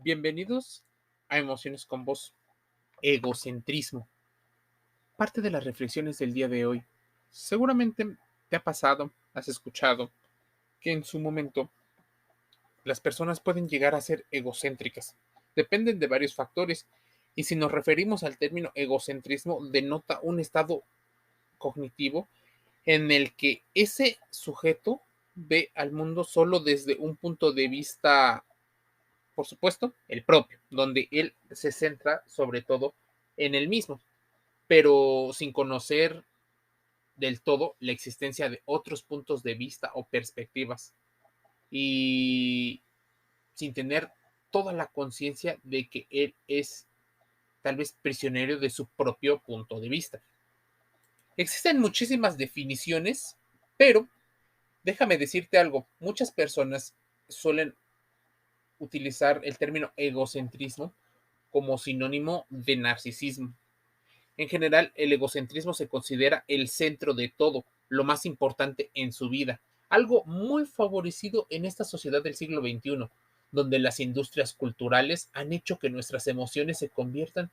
Bienvenidos a Emociones con Vos. Egocentrismo. Parte de las reflexiones del día de hoy. Seguramente te ha pasado, has escuchado, que en su momento las personas pueden llegar a ser egocéntricas. Dependen de varios factores. Y si nos referimos al término egocentrismo, denota un estado cognitivo en el que ese sujeto ve al mundo solo desde un punto de vista, por supuesto, el propio, donde él se centra sobre todo en el mismo, pero sin conocer del todo la existencia de otros puntos de vista o perspectivas y sin tener toda la conciencia de que él es tal vez prisionero de su propio punto de vista. Existen muchísimas definiciones, pero déjame decirte algo, muchas personas suelen utilizar el término egocentrismo como sinónimo de narcisismo. En general, el egocentrismo se considera el centro de todo, lo más importante en su vida, algo muy favorecido en esta sociedad del siglo XXI, donde las industrias culturales han hecho que nuestras emociones se conviertan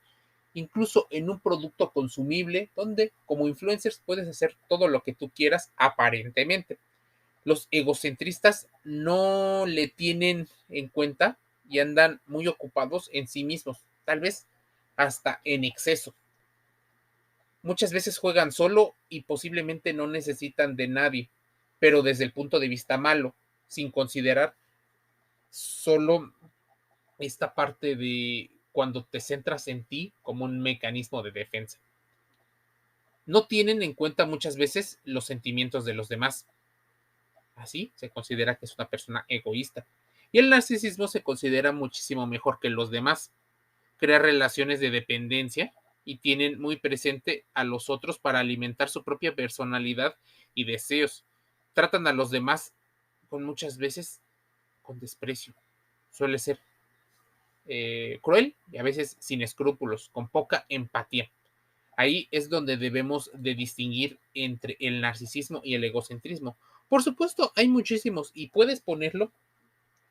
incluso en un producto consumible, donde como influencers puedes hacer todo lo que tú quieras aparentemente. Los egocentristas no le tienen en cuenta y andan muy ocupados en sí mismos, tal vez hasta en exceso. Muchas veces juegan solo y posiblemente no necesitan de nadie, pero desde el punto de vista malo, sin considerar solo esta parte de cuando te centras en ti como un mecanismo de defensa. No tienen en cuenta muchas veces los sentimientos de los demás. Así se considera que es una persona egoísta. Y el narcisismo se considera muchísimo mejor que los demás. Crea relaciones de dependencia y tienen muy presente a los otros para alimentar su propia personalidad y deseos. Tratan a los demás con muchas veces con desprecio. Suele ser cruel y a veces sin escrúpulos, con poca empatía. Ahí es donde debemos de distinguir entre el narcisismo y el egocentrismo. Por supuesto, hay muchísimos y puedes ponerlo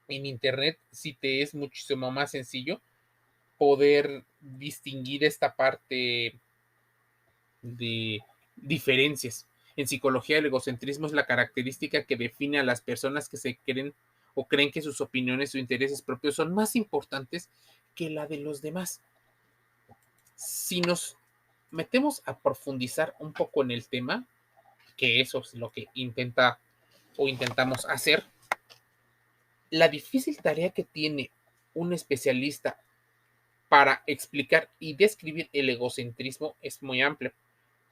en internet si te es muchísimo más sencillo poder distinguir esta parte de diferencias. En psicología, el egocentrismo es la característica que define a las personas que se creen o creen que sus opiniones o intereses propios son más importantes que la de los demás. Si nos metemos a profundizar un poco en el tema, que eso es lo que intenta o intentamos hacer, la difícil tarea que tiene un especialista para explicar y describir el egocentrismo es muy amplia.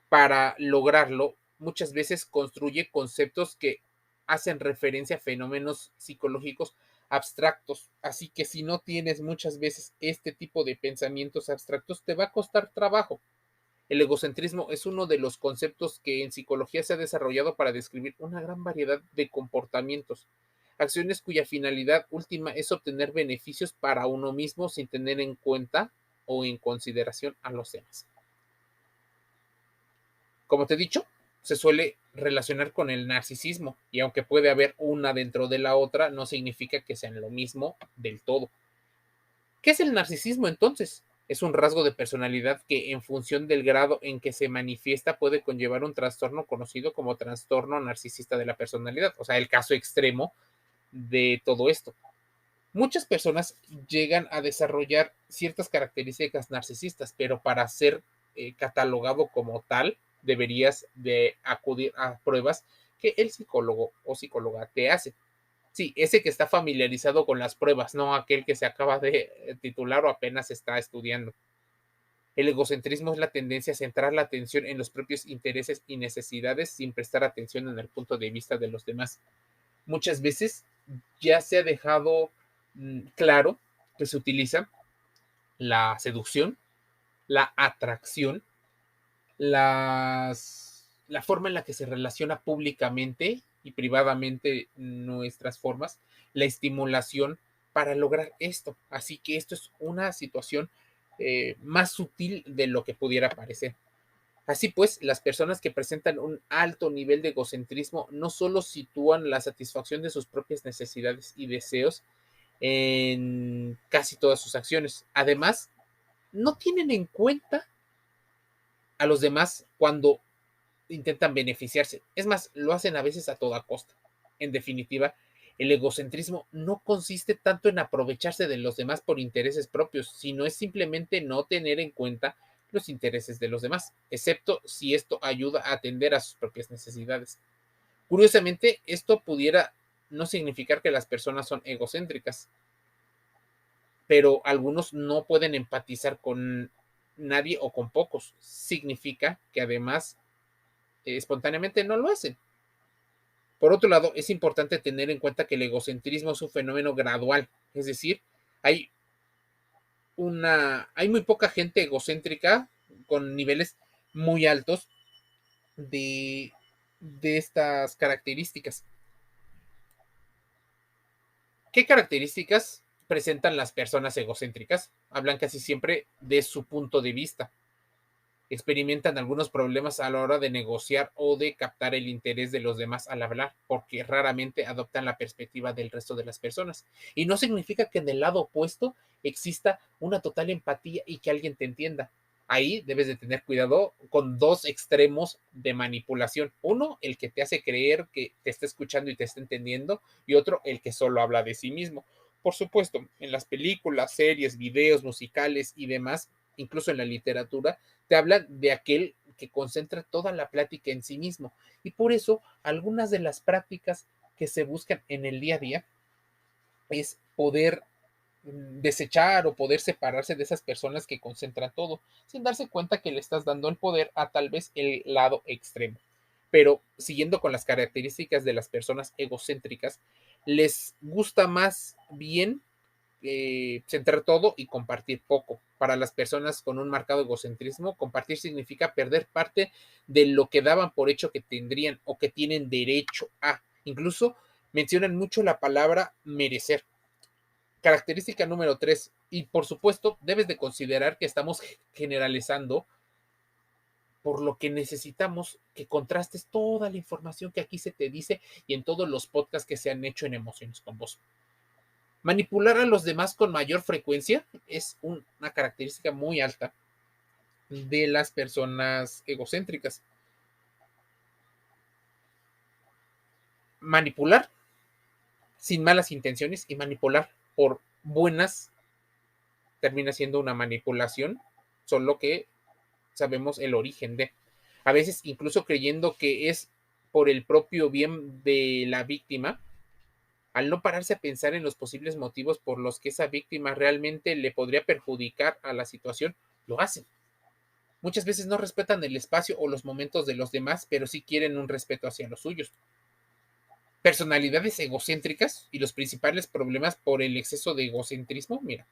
Para lograrlo, muchas veces construye conceptos que hacen referencia a fenómenos psicológicos abstractos. Así que si no tienes muchas veces este tipo de pensamientos abstractos, te va a costar trabajo. El egocentrismo es uno de los conceptos que en psicología se ha desarrollado para describir una gran variedad de comportamientos, acciones cuya finalidad última es obtener beneficios para uno mismo sin tener en cuenta o en consideración a los demás. Como te he dicho, se suele relacionar con el narcisismo y aunque puede haber una dentro de la otra, no significa que sean lo mismo del todo. ¿Qué es el narcisismo entonces? Es un rasgo de personalidad que en función del grado en que se manifiesta puede conllevar un trastorno conocido como trastorno narcisista de la personalidad, o sea, el caso extremo de todo esto. Muchas personas llegan a desarrollar ciertas características narcisistas, pero para ser catalogado como tal, deberías de acudir a pruebas que el psicólogo o psicóloga te hace. Sí, ese que está familiarizado con las pruebas, no aquel que se acaba de titular o apenas está estudiando. El egocentrismo es la tendencia a centrar la atención en los propios intereses y necesidades sin prestar atención en el punto de vista de los demás. Muchas veces ya se ha dejado claro que se utiliza la seducción, la atracción, la forma en la que se relaciona públicamente y privadamente nuestras formas, la estimulación para lograr esto. Así que esto es una situación más sutil de lo que pudiera parecer. Así pues, las personas que presentan un alto nivel de egocentrismo no solo sitúan la satisfacción de sus propias necesidades y deseos en en casi todas sus acciones. Además, no tienen en cuenta a los demás cuando intentan beneficiarse. Es más, lo hacen a veces a toda costa. En definitiva, el egocentrismo no consiste tanto en aprovecharse de los demás por intereses propios, sino es simplemente no tener en cuenta los intereses de los demás, excepto si esto ayuda a atender a sus propias necesidades. Curiosamente, esto pudiera no significar que las personas son egocéntricas, pero algunos no pueden empatizar con nadie o con pocos. Significa que además espontáneamente no lo hacen. Por otro lado, es importante tener en cuenta que el egocentrismo es un fenómeno gradual, es decir, hay hay muy poca gente egocéntrica con niveles muy altos de, de estas características. ¿Qué características presentan las personas egocéntricas? Hablan casi siempre de su punto de vista. Experimentan algunos problemas a la hora de negociar o de captar el interés de los demás al hablar, porque raramente adoptan la perspectiva del resto de las personas. Y no significa que en el lado opuesto exista una total empatía y que alguien te entienda. Ahí debes de tener cuidado con dos extremos de manipulación. Uno, el que te hace creer que te está escuchando y te está entendiendo, y otro, el que solo habla de sí mismo. Por supuesto, en las películas, series, videos musicales y demás, incluso en la literatura, te hablan de aquel que concentra toda la plática en sí mismo. Y por eso algunas de las prácticas que se buscan en el día a día es poder desechar o poder separarse de esas personas que concentran todo, sin darse cuenta que le estás dando el poder a tal vez el lado extremo. Pero siguiendo con las características de las personas egocéntricas, les gusta más bien centrar todo y compartir poco. Para las personas con un marcado egocentrismo, compartir significa perder parte de lo que daban por hecho que tendrían o que tienen derecho a. Incluso mencionan mucho la palabra merecer. Característica número 3, y por supuesto debes de considerar que estamos generalizando, por lo que necesitamos que contrastes toda la información que aquí se te dice y en todos los podcasts que se han hecho en Emociones con Vos. Manipular a los demás con mayor frecuencia es una característica muy alta de las personas egocéntricas. Manipular sin malas intenciones y manipular por buenas termina siendo una manipulación, solo que sabemos el origen de. A veces incluso creyendo que es por el propio bien de la víctima, al no pararse a pensar en los posibles motivos por los que esa víctima realmente le podría perjudicar a la situación, lo hacen. Muchas veces no respetan el espacio o los momentos de los demás, pero sí quieren un respeto hacia los suyos. Personalidades egocéntricas y los principales problemas por el exceso de egocentrismo, mira,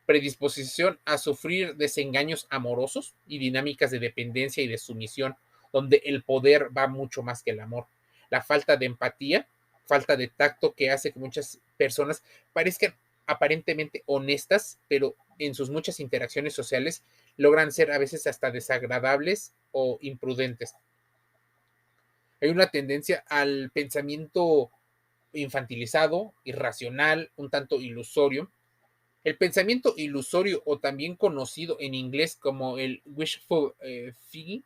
predisposición a sufrir desengaños amorosos y dinámicas de dependencia y de sumisión, donde el poder va mucho más que el amor. La falta de empatía, falta de tacto que hace que muchas personas parezcan aparentemente honestas, pero en sus muchas interacciones sociales logran ser a veces hasta desagradables o imprudentes. Hay una tendencia al pensamiento infantilizado, irracional, un tanto ilusorio. El pensamiento ilusorio, o también conocido en inglés como el wishful thinking,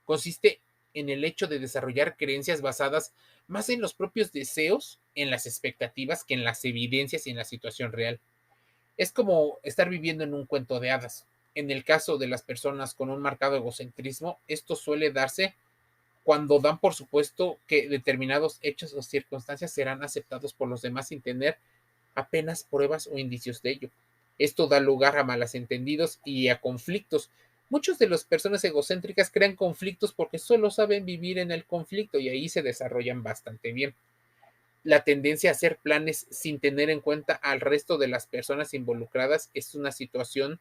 consiste en el hecho de desarrollar creencias basadas más en los propios deseos, en las expectativas, que en las evidencias y en la situación real. Es como estar viviendo en un cuento de hadas. En el caso de las personas con un marcado egocentrismo, esto suele darse cuando dan por supuesto que determinados hechos o circunstancias serán aceptados por los demás sin tener apenas pruebas o indicios de ello. Esto da lugar a malos entendidos y a conflictos. Muchas de las personas egocéntricas crean conflictos porque solo saben vivir en el conflicto y ahí se desarrollan bastante bien. La tendencia a hacer planes sin tener en cuenta al resto de las personas involucradas es una situación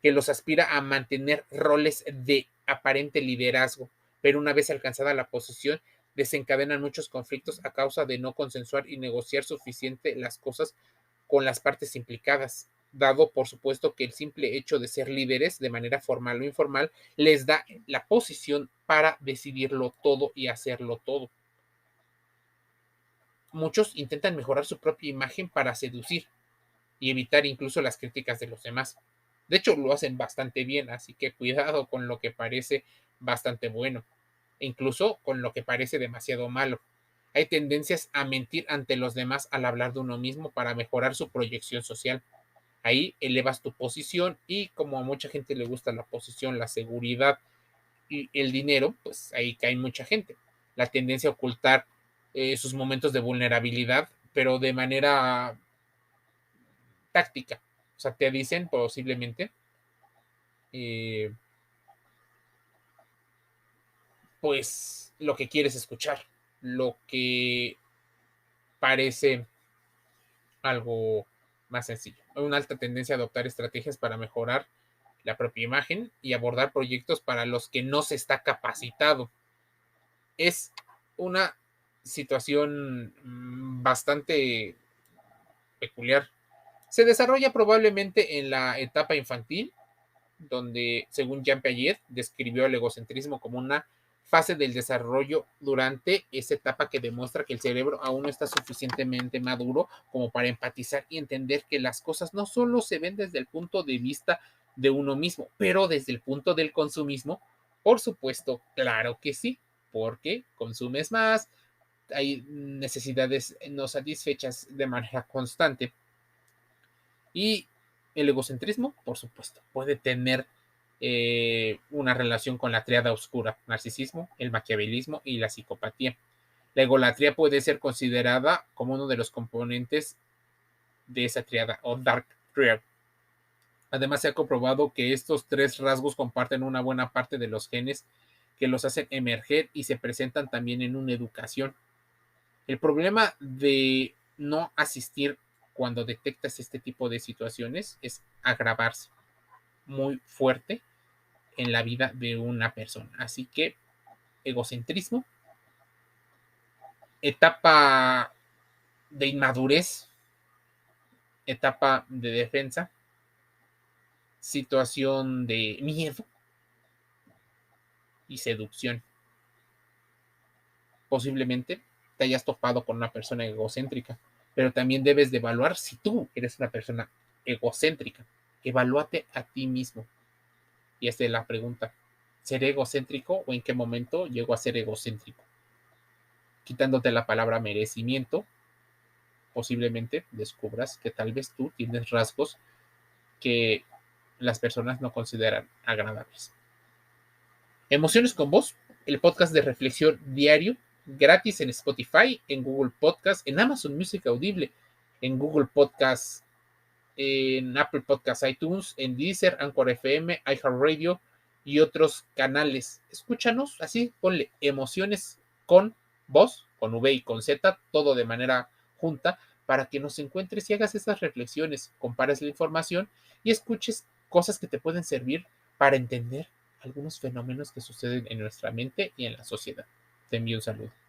que los aspira a mantener roles de aparente liderazgo, pero una vez alcanzada la posición, desencadenan muchos conflictos a causa de no consensuar y negociar suficiente las cosas con las partes implicadas, dado por supuesto que el simple hecho de ser líderes de manera formal o informal les da la posición para decidirlo todo y hacerlo todo. Muchos intentan mejorar su propia imagen para seducir, y evitar incluso las críticas de los demás. De hecho, lo hacen bastante bien, así que cuidado con lo que parece bastante bueno, e incluso con lo que parece demasiado malo. Hay tendencias a mentir ante los demás al hablar de uno mismo para mejorar su proyección social. Ahí elevas tu posición y como a mucha gente le gusta la posición, la seguridad y el dinero, pues ahí cae mucha gente. La tendencia a ocultar sus momentos de vulnerabilidad, pero de manera táctica. O sea, te dicen posiblemente, eh, pues, lo que quieres escuchar, lo que parece algo más sencillo. Hay una alta tendencia a adoptar estrategias para mejorar la propia imagen y abordar proyectos para los que no se está capacitado. Es una situación bastante peculiar. Se desarrolla probablemente en la etapa infantil, donde, según Jean Piaget, describió el egocentrismo como una fase del desarrollo durante esa etapa que demuestra que el cerebro aún no está suficientemente maduro como para empatizar y entender que las cosas no solo se ven desde el punto de vista de uno mismo, pero desde el punto del consumismo. Por supuesto, claro que sí, porque consumes más, hay necesidades no satisfechas de manera constante. Y el egocentrismo, por supuesto, puede tener una relación con la triada oscura, narcisismo, el maquiavelismo y la psicopatía. La egolatría puede ser considerada como uno de los componentes de esa triada o dark triad. Además, se ha comprobado que estos tres rasgos comparten una buena parte de los genes que los hacen emerger y se presentan también en una educación. El problema de no asistir cuando detectas este tipo de situaciones es agravarse muy fuerte en la vida de una persona. Así que egocentrismo, etapa de inmadurez, etapa de defensa, situación de miedo y seducción. Posiblemente te hayas topado con una persona egocéntrica, pero también debes de evaluar si tú eres una persona egocéntrica. Evalúate a ti mismo. Y esta es la pregunta. ¿Seré egocéntrico o en qué momento llego a ser egocéntrico? Quitándote la palabra merecimiento, posiblemente descubras que tal vez tú tienes rasgos que las personas no consideran agradables. Emociones con Vos, el podcast de reflexión diario, gratis en Spotify, en Google Podcast, en Amazon Music Audible, en Google Podcast, en Apple Podcast, iTunes, en Deezer, Anchor FM, iHeartRadio y otros canales. Escúchanos, así ponle Emociones con Voz, con V y con Z, todo de manera junta, para que nos encuentres y hagas esas reflexiones, compares la información y escuches cosas que te pueden servir para entender algunos fenómenos que suceden en nuestra mente y en la sociedad. Te envío un saludo.